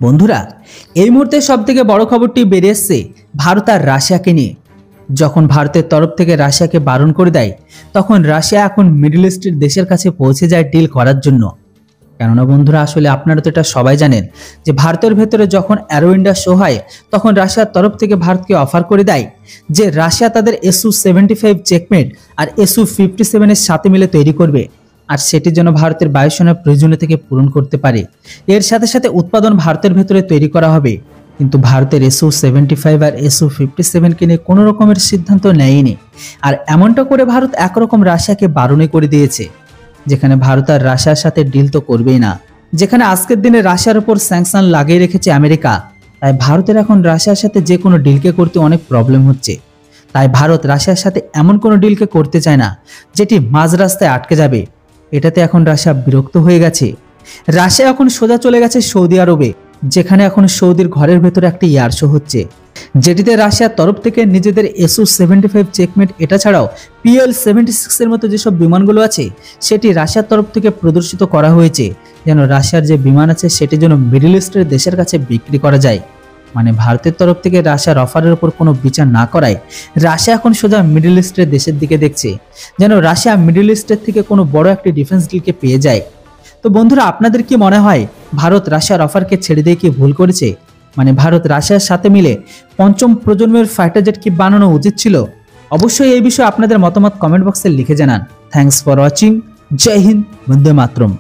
বন্ধুরা, এই মুহূর্তে সবথেকে বড় খবরটি বেরিয়ে এসছে ভারত আর রাশিয়াকে নিয়ে। যখন ভারতের তরফ থেকে রাশিয়াকে বারণ করে দেয়, তখন রাশিয়া এখন মিডল ইস্টের দেশের কাছে পৌঁছে যায় ডিল করার জন্য। কেননা বন্ধুরা, আসলে আপনারা তো এটা সবাই জানেন যে ভারতের ভেতরে যখন অ্যারো ইন্ডিয়া শো হয়, তখন রাশিয়ার তরফ থেকে ভারতকে অফার করে দেয় যে রাশিয়া তাদের SU-75 চেকমেট আর SU-57 এর সাথে মিলে তৈরি করবে, আর সেটির জন্য ভারতের বায়ুসেনার প্রয়োজনীয় থেকে পূরণ করতে পারে। এর সাথে সাথে উৎপাদন ভারতের ভেতরে তৈরি করা হবে। কিন্তু ভারতের SU-75 আর SU-57 কে নিয়ে কোনো রকমের সিদ্ধান্ত নেয়নি। আর এমনটা করে ভারত একরকম রাশিয়াকে বারণই করে দিয়েছে, যেখানে ভারত আর রাশিয়ার সাথে ডিল তো করবেই না। যেখানে আজকের দিনে রাশিয়ার উপর স্যাংশন লাগিয়ে রেখেছে আমেরিকা, তাই ভারতের এখন রাশিয়ার সাথে যে কোনো ডিলকে করতে অনেক প্রবলেম হচ্ছে। তাই ভারত রাশিয়ার সাথে এমন কোনো ডিলকে করতে চায় না যেটি মাঝ রাস্তায় আটকে যাবে। এটাতে এখন রাশিয়া বিরক্ত হয়ে গেছে। রাশিয়া এখন সোজা চলে গেছে সৌদি আরবে, যেখানে এখন সৌদির ঘরের ভেতরে একটা এয়ার শো হচ্ছে, যেটিতে রাশিয়ার তরফ থেকে নিজেদের SU-75 চেকমেট এটা ছাড়াও PL-76 এর মতো যেসব বিমানগুলো আছে সেটি রাশিয়ার তরফ থেকে প্রদর্শিত করা হয়েছে, যেন রাশিয়ার যে বিমান আছে সেটি যেন মিডল ইস্টের দেশের কাছে বিক্রি করা যায়। মানে ভারতের তরফ থেকে রাশিয়ার অফারের উপর কোনো বিচার না করায় রাশিয়া এখন সোজা মিডল ইস্টের দেশের দিকে দেখছে, যেন রাশিয়া মিডল ইস্টের থেকে কোনো বড় একটি ডিফেন্স ডিলকে পেয়ে যায়। তো বন্ধুরা, আপনাদের কি মনে হয় ভারত রাশিয়ার অফারকে ছেড়ে দিয়ে কি ভুল করেছে? মানে ভারত রাশিয়ার সাথে মিলে পঞ্চম প্রজন্মের ফাইটার জেট কি বানানো উচিত ছিল? অবশ্যই এই বিষয়ে আপনাদের মতামত কমেন্ট বক্সে লিখে জানান। Thanks for watching. জয় হিন্দ, বন্দে মাতরম।